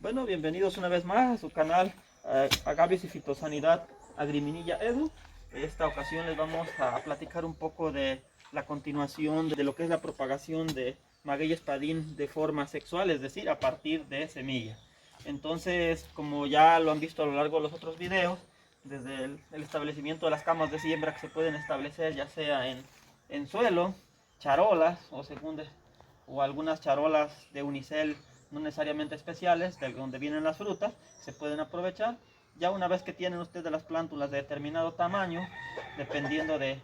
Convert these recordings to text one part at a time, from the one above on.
Bueno, bienvenidos una vez más a su canal Agaves y Fitosanidad Agriminilla Edu. En esta ocasión les vamos a platicar un poco de la continuación de lo que es la propagación de maguey espadín de forma sexual, es decir, a partir de semilla. Entonces, como ya lo han visto a lo largo de los otros videos, desde el establecimiento de las camas de siembra que se pueden establecer ya sea en suelo, charolas o algunas charolas de unicel no necesariamente especiales, de donde vienen las frutas, se pueden aprovechar. Ya una vez que tienen ustedes las plántulas de determinado tamaño, dependiendo de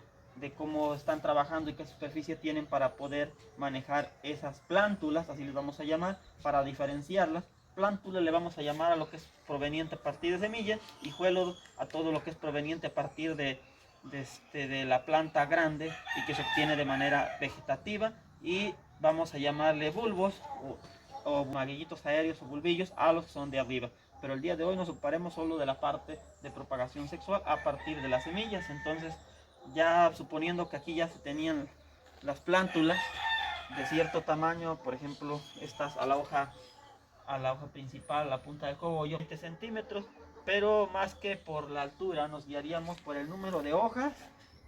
cómo están trabajando y qué superficie tienen para poder manejar esas plántulas, así les vamos a llamar, para diferenciarlas. Plántula le vamos a llamar a lo que es proveniente a partir de semilla, y juelo a todo lo que es proveniente a partir de la planta grande y que se obtiene de manera vegetativa, y vamos a llamarle bulbos o maguillitos aéreos o bulbillos a los que son de arriba. Pero el día de hoy nos ocuparemos solo de la parte de propagación sexual a partir de las semillas. Entonces, ya suponiendo que aquí ya se tenían las plántulas de cierto tamaño, por ejemplo estas a la hoja principal, la punta del cogollo, 20 centímetros, pero más que por la altura nos guiaríamos por el número de hojas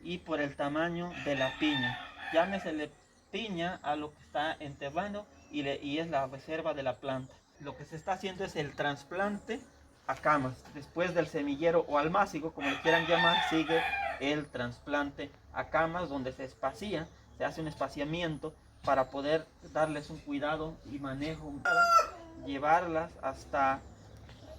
y por el tamaño de la piña. Llámesele piña a lo que está enterrando y es la reserva de la planta. Lo que se está haciendo es el trasplante a camas. Después del semillero o almácigo, como le quieran llamar, sigue el trasplante a camas, donde se espacía, se hace un espaciamiento para poder darles un cuidado y manejo, llevarlas hasta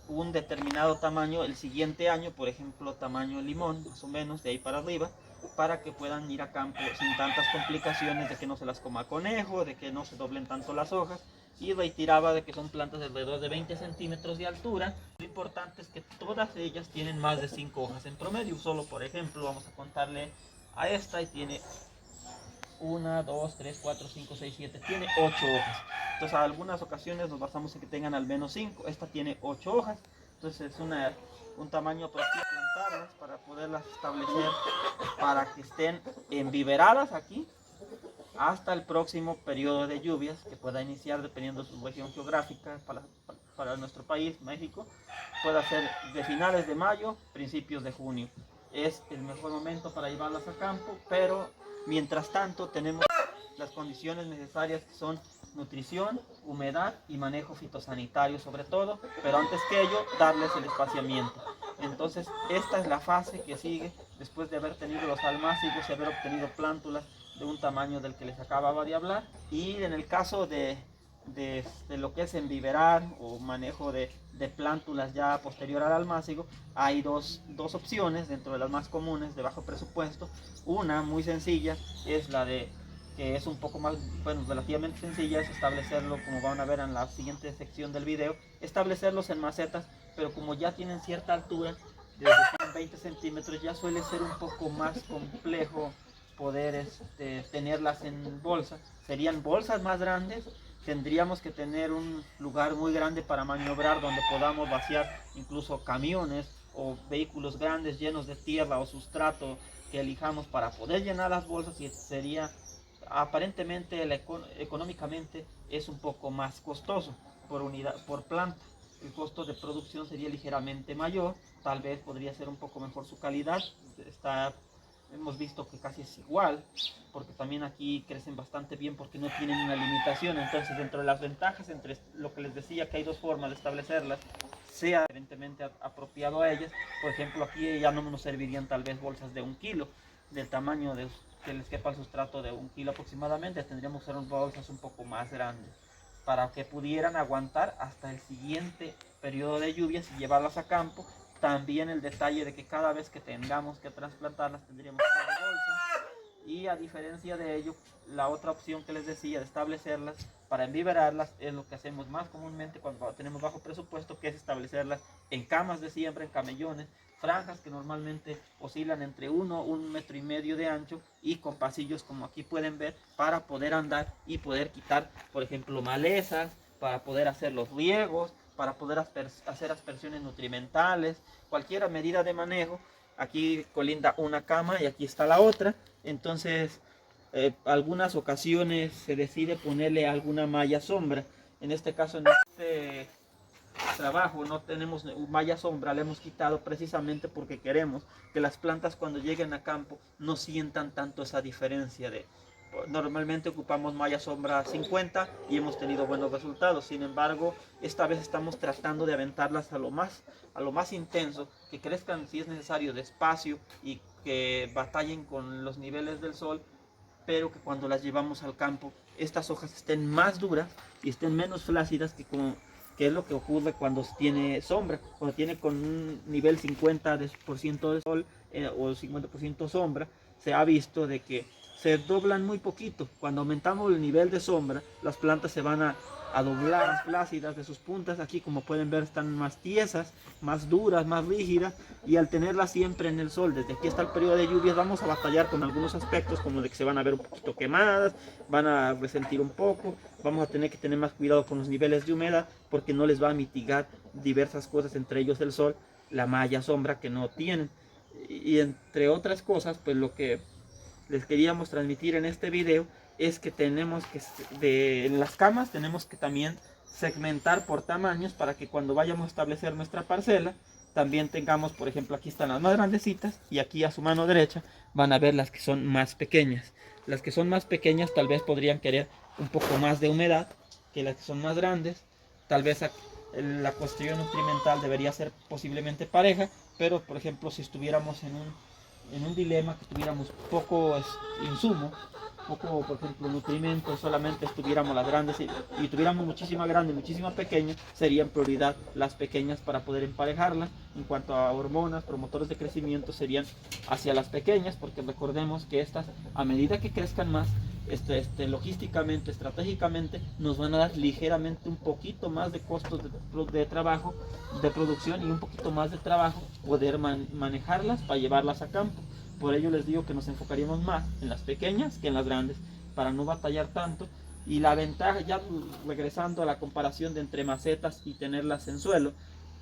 un determinado tamaño el siguiente año, por ejemplo tamaño limón, más o menos de ahí para arriba, para que puedan ir a campo sin tantas complicaciones de que no se las coma conejo, de que no se doblen tanto las hojas. Y reiteraba de que son plantas de alrededor de 20 centímetros de altura. Lo importante es que todas ellas tienen más de 5 hojas en promedio. Solo por ejemplo vamos a contarle a esta, y tiene 1, 2, 3, 4, 5, 6, 7, tiene 8 hojas. Entonces, a algunas ocasiones nos basamos en que tengan al menos 5. Esta tiene 8 hojas. Entonces, es un tamaño apropiado para plantarlas, para poderlas establecer, para que estén enviveradas aquí hasta el próximo periodo de lluvias que pueda iniciar dependiendo de su región geográfica. Para nuestro país, México, puede ser de finales de mayo, principios de junio. Es el mejor momento para llevarlas a campo, pero mientras tanto tenemos las condiciones necesarias, que son nutrición, humedad y manejo fitosanitario sobre todo, pero antes que ello darles el espaciamiento. Entonces esta es la fase que sigue después de haber tenido los almácigos y haber obtenido plántulas de un tamaño del que les acababa de hablar. Y en el caso de lo que es enviverar o manejo de plántulas ya posterior al almácigo, hay dos opciones dentro de las más comunes de bajo presupuesto. Una muy sencilla es la de, que es un poco más, bueno, relativamente sencilla, es establecerlo, como van a ver en la siguiente sección del video, establecerlos en macetas, pero como ya tienen cierta altura, desde 20 centímetros, ya suele ser un poco más complejo poder tenerlas en bolsa. Serían bolsas más grandes, tendríamos que tener un lugar muy grande para maniobrar, donde podamos vaciar incluso camiones o vehículos grandes llenos de tierra o sustrato que elijamos para poder llenar las bolsas, y sería aparentemente económicamente es un poco más costoso por unidad, por planta. El costo de producción sería ligeramente mayor, tal vez podría ser un poco mejor su calidad. Hemos visto que casi es igual, porque también aquí crecen bastante bien porque no tienen una limitación. Entonces, dentro de las ventajas, entre lo que les decía, que hay dos formas de establecerlas, sea evidentemente apropiado a ellas. Por ejemplo, aquí ya no nos servirían tal vez bolsas de 1 kilo, del tamaño que les quepa el sustrato de 1 kilo aproximadamente. Tendríamos que usar bolsas un poco más grandes para que pudieran aguantar hasta el siguiente periodo de lluvias y llevarlas a campo. También el detalle de que cada vez que tengamos que trasplantarlas tendríamos que hacer bolsa. Y a diferencia de ello, la otra opción que les decía de establecerlas para enviverarlas es lo que hacemos más comúnmente cuando tenemos bajo presupuesto, que es establecerlas en camas de siembra, en camellones, franjas que normalmente oscilan entre 1 metro y medio de ancho, y con pasillos como aquí pueden ver, para poder andar y poder quitar, por ejemplo, malezas, para poder hacer los riegos, para poder hacer aspersiones nutrimentales, cualquier medida de manejo. Aquí colinda una cama y aquí está la otra. Entonces, algunas ocasiones se decide ponerle alguna malla sombra. En este caso, trabajo, no tenemos malla sombra, la hemos quitado precisamente porque queremos que las plantas cuando lleguen a campo no sientan tanto esa diferencia de... Normalmente ocupamos malla sombra 50 y hemos tenido buenos resultados. Sin embargo, esta vez estamos tratando de aventarlas a lo más intenso, que crezcan si es necesario despacio y que batallen con los niveles del sol, pero que cuando las llevamos al campo estas hojas estén más duras y estén menos flácidas que es lo que ocurre cuando tiene sombra, cuando tiene con un nivel 50% de sol o 50% sombra. Se ha visto de que se doblan muy poquito. Cuando aumentamos el nivel de sombra, las plantas se van a doblar, más flácidas de sus puntas. Aquí, como pueden ver, están más tiesas, más duras, más rígidas, y al tenerlas siempre en el sol, desde aquí hasta el periodo de lluvias, vamos a batallar con algunos aspectos, como de que se van a ver un poquito quemadas, van a resentir un poco, vamos a tener que tener más cuidado con los niveles de humedad, porque no les va a mitigar diversas cosas, entre ellos el sol, la malla sombra que no tienen. Y entre otras cosas, pues lo que les queríamos transmitir en este video es que tenemos que, en las camas tenemos que también segmentar por tamaños, para que cuando vayamos a establecer nuestra parcela también tengamos, por ejemplo, aquí están las más grandecitas y aquí a su mano derecha van a ver las que son más pequeñas. Las que son más pequeñas tal vez podrían querer un poco más de humedad que las que son más grandes. Tal vez la cuestión nutrimental debería ser posiblemente pareja, pero por ejemplo, si estuviéramos en un dilema, que tuviéramos poco insumo, poco, por ejemplo, nutrimentos, solamente estuviéramos las grandes y tuviéramos muchísima grande y muchísima pequeña, serían prioridad las pequeñas para poder emparejarlas. En cuanto a hormonas, promotores de crecimiento, serían hacia las pequeñas, porque recordemos que estas, a medida que crezcan más, logísticamente, estratégicamente, nos van a dar ligeramente un poquito más de costos de trabajo, de producción, y un poquito más de trabajo poder manejarlas para llevarlas a campo. Por ello les digo que nos enfocaríamos más en las pequeñas que en las grandes, para no batallar tanto. Y la ventaja, ya regresando a la comparación de entre macetas y tenerlas en suelo,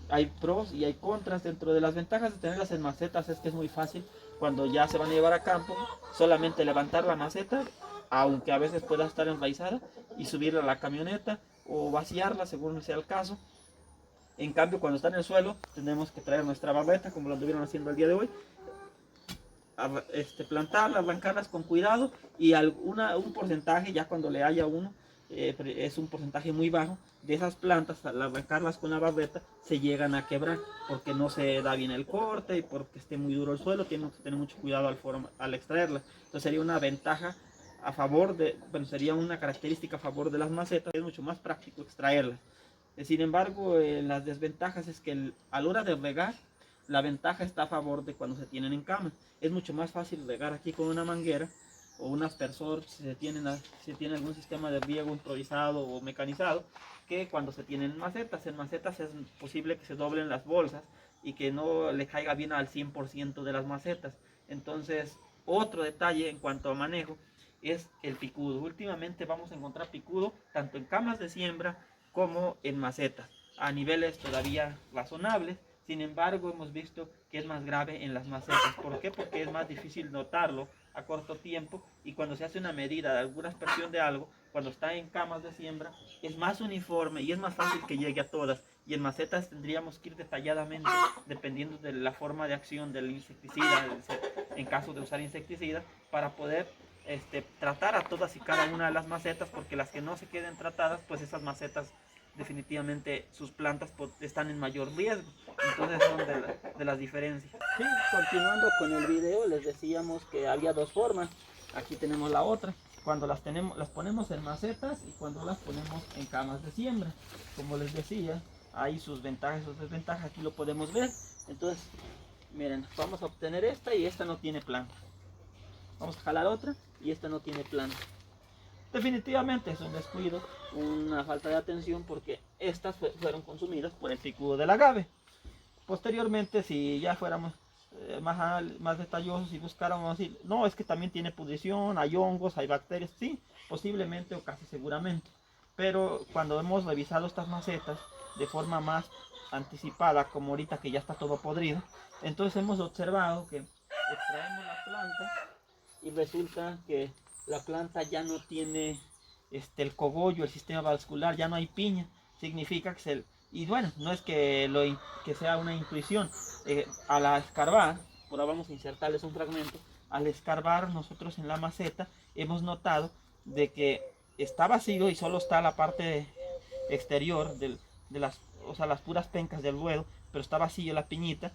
hay pros y hay contras. Dentro de las ventajas de tenerlas en macetas es que es muy fácil, cuando ya se van a llevar a campo, solamente levantar la maceta, aunque a veces pueda estar enraizada, y subirla a la camioneta o vaciarla según sea el caso. En cambio, cuando está en el suelo, tenemos que traer nuestra barbeta, como lo estuvieron haciendo el día de hoy, plantarlas, arrancarlas con cuidado, y un porcentaje, ya cuando le haya uno, es un porcentaje muy bajo de esas plantas, al arrancarlas con la barbeta se llegan a quebrar, porque no se da bien el corte y porque esté muy duro el suelo. Tenemos que tener mucho cuidado al extraerla. Entonces sería una ventaja a favor de, bueno, sería una característica a favor de las macetas, es mucho más práctico extraerlas. Sin embargo, las desventajas es que a la hora de regar, la ventaja está a favor de cuando se tienen en cama. Es mucho más fácil regar aquí con una manguera o un aspersor, si se tiene algún sistema de riego improvisado o mecanizado, que cuando se tienen macetas. En macetas es posible que se doblen las bolsas y que no le caiga bien al 100% de las macetas. Entonces, otro detalle en cuanto a manejo es el picudo. Últimamente vamos a encontrar picudo tanto en camas de siembra como en macetas, a niveles todavía razonables. Sin embargo, hemos visto que es más grave en las macetas. ¿Por qué? Porque es más difícil notarlo a corto tiempo, y cuando se hace una medida de alguna expresión de algo, cuando está en camas de siembra, es más uniforme y es más fácil que llegue a todas. Y en macetas tendríamos que ir detalladamente, dependiendo de la forma de acción del insecticida, en caso de usar insecticida, para poder tratar a todas y cada una de las macetas, porque las que no se queden tratadas, pues esas macetas definitivamente sus plantas están en mayor riesgo. Entonces son de las diferencias. Sí, continuando con el video, les decíamos que había dos formas. Aquí tenemos la otra, cuando las ponemos en macetas y cuando las ponemos en camas de siembra. Como les decía, hay sus ventajas y sus desventajas, aquí lo podemos ver. Entonces, miren, vamos a obtener esta, y esta no tiene planta. Vamos a jalar otra y esta no tiene planta. Definitivamente es un descuido, una falta de atención, porque estas fueron consumidas por el picudo del agave. Posteriormente, si ya fuéramos más detallosos y buscáramos decir, no, es que también tiene pudrición, hay hongos, hay bacterias, sí, posiblemente o casi seguramente. Pero cuando hemos revisado estas macetas de forma más anticipada, como ahorita que ya está todo podrido, entonces hemos observado que extraemos la planta y resulta que la planta ya no tiene el cogollo, el sistema vascular, ya no hay piña. Significa que Y bueno, no es que, que sea una intuición. Al escarbar, por ahora vamos a insertarles un fragmento, al escarbar nosotros en la maceta hemos notado de que está vacío y solo está la parte exterior de las, o sea, las puras pencas del ruedo, pero está vacío la piñita.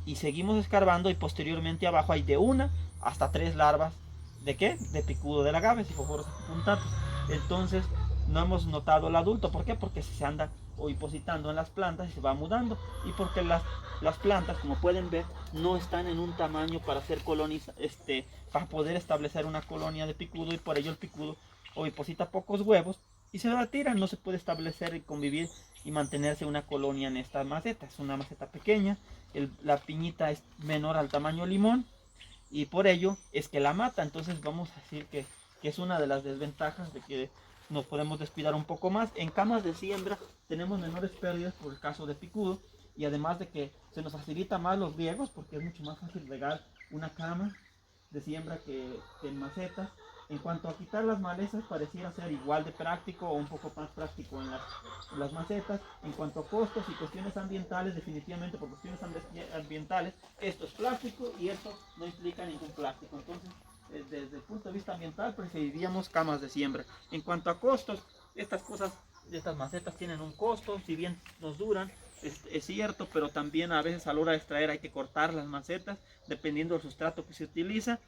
Y seguimos escarbando y posteriormente abajo hay de una hasta 3 larvas. ¿De qué? De picudo del agave, Siphophorus puntatus. Entonces no hemos notado el adulto. ¿Por qué? Porque se anda ovipositando en las plantas y se va mudando. Y porque las plantas, como pueden ver, no están en un tamaño para hacer colonias, para poder establecer una colonia de picudo, y por ello el picudo oviposita pocos huevos y se retira. No se puede establecer y convivir y mantenerse una colonia en esta maceta. Es una maceta pequeña, la piñita es menor al tamaño limón y por ello es que la mata. Entonces vamos a decir que es una de las desventajas de que nos podemos descuidar un poco más. En camas de siembra tenemos menores pérdidas por el caso de picudo, y además de que se nos facilita más los riegos porque es mucho más fácil regar una cama de siembra que en macetas. En cuanto a quitar las malezas, pareciera ser igual de práctico o un poco más práctico en las macetas. En cuanto a costos y cuestiones ambientales, definitivamente por cuestiones ambientales, esto es plástico y esto no implica ningún plástico. Entonces, desde el punto de vista ambiental, preferiríamos camas de siembra. En cuanto a costos, estas cosas, estas macetas tienen un costo, si bien nos duran, es cierto, pero también a veces a la hora de extraer hay que cortar las macetas dependiendo del sustrato que se utiliza.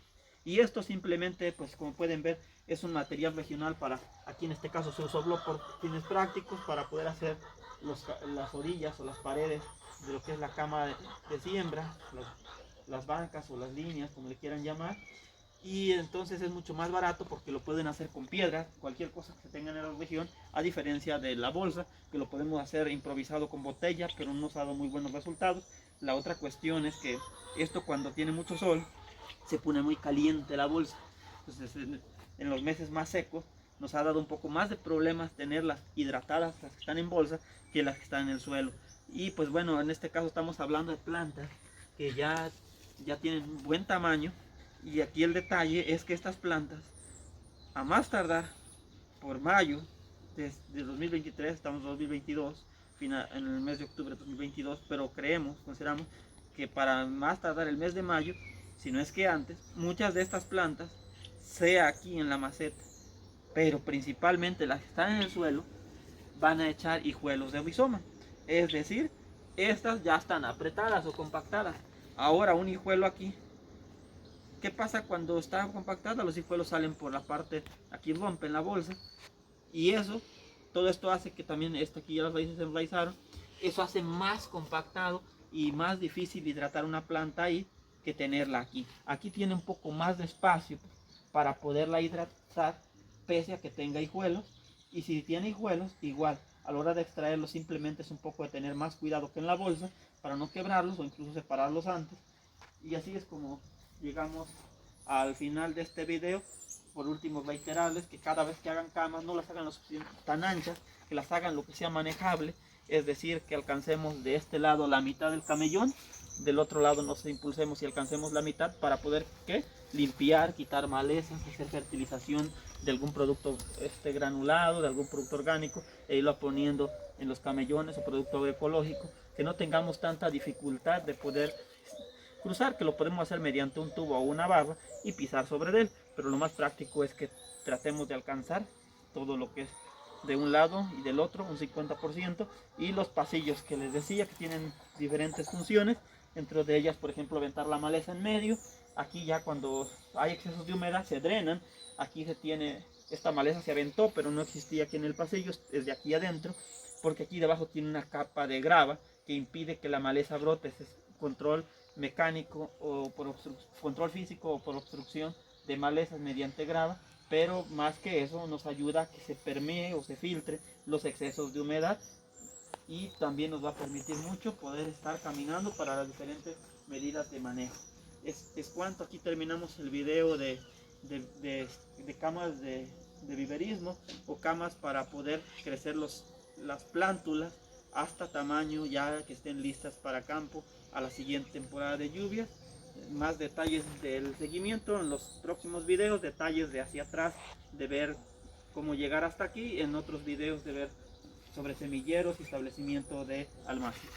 Y esto simplemente, pues como pueden ver, es un material regional para, aquí en este caso se usó bloc por fines prácticos para poder hacer las orillas o las paredes de lo que es la cama de siembra, las bancas o las líneas, como le quieran llamar. Y entonces es mucho más barato porque lo pueden hacer con piedras, cualquier cosa que tengan en la región, a diferencia de la bolsa, que lo podemos hacer improvisado con botella, pero no nos ha dado muy buenos resultados. La otra cuestión es que esto, cuando tiene mucho sol, se pone muy caliente la bolsa. Entonces en los meses más secos nos ha dado un poco más de problemas tenerlas hidratadas, las que están en bolsa, que las que están en el suelo. Y pues bueno, en este caso estamos hablando de plantas que ya tienen un buen tamaño. Y aquí el detalle es que estas plantas, a más tardar por mayo de 2023, estamos en 2022, en el mes de octubre de 2022, pero consideramos que para más tardar el mes de mayo, si no es que antes, muchas de estas plantas, sea aquí en la maceta, pero principalmente las que están en el suelo, van a echar hijuelos de rizoma. Es decir, estas ya están apretadas o compactadas. Ahora un hijuelo aquí, ¿qué pasa cuando está compactada? Los hijuelos salen por la parte, aquí rompen la bolsa, y todo esto hace que también aquí ya las raíces se enraizaron. Eso hace más compactado y más difícil hidratar una planta ahí que tenerla aquí. Aquí tiene un poco más de espacio para poderla hidratar, pese a que tenga hijuelos. Y si tiene hijuelos, igual, a la hora de extraerlos simplemente es un poco de tener más cuidado que en la bolsa para no quebrarlos o incluso separarlos antes. Y así es como llegamos al final de este video. Por último, reiterarles que cada vez que hagan camas no las hagan tan anchas, que las hagan lo que sea manejable, es decir, que alcancemos de este lado la mitad del camellón, del otro lado nos impulsemos y alcancemos la mitad para poder limpiar, quitar malezas, hacer fertilización de algún producto granulado, de algún producto orgánico, e irlo poniendo en los camellones o producto agroecológico, que no tengamos tanta dificultad de poder cruzar, que lo podemos hacer mediante un tubo o una barra y pisar sobre él. Pero lo más práctico es que tratemos de alcanzar todo lo que es de un lado y del otro, un 50%, y los pasillos que les decía que tienen diferentes funciones, entre de ellas, por ejemplo, aventar la maleza en medio. Aquí ya cuando hay excesos de humedad se drenan. Aquí esta maleza se aventó, pero no existía aquí en el pasillo, es de aquí adentro, porque aquí debajo tiene una capa de grava que impide que la maleza brote. Ese es control mecánico o por control físico o por obstrucción de malezas mediante grava, pero más que eso nos ayuda a que se permee o se filtre los excesos de humedad, y también nos va a permitir mucho poder estar caminando para las diferentes medidas de manejo. Es cuanto. Aquí terminamos el video de camas de viverismo o camas para poder crecer las plántulas hasta tamaño ya que estén listas para campo a la siguiente temporada de lluvias. Más detalles del seguimiento en los próximos videos, detalles de hacia atrás, de ver cómo llegar hasta aquí, en otros videos de ver sobre semilleros y establecimiento de almácigos.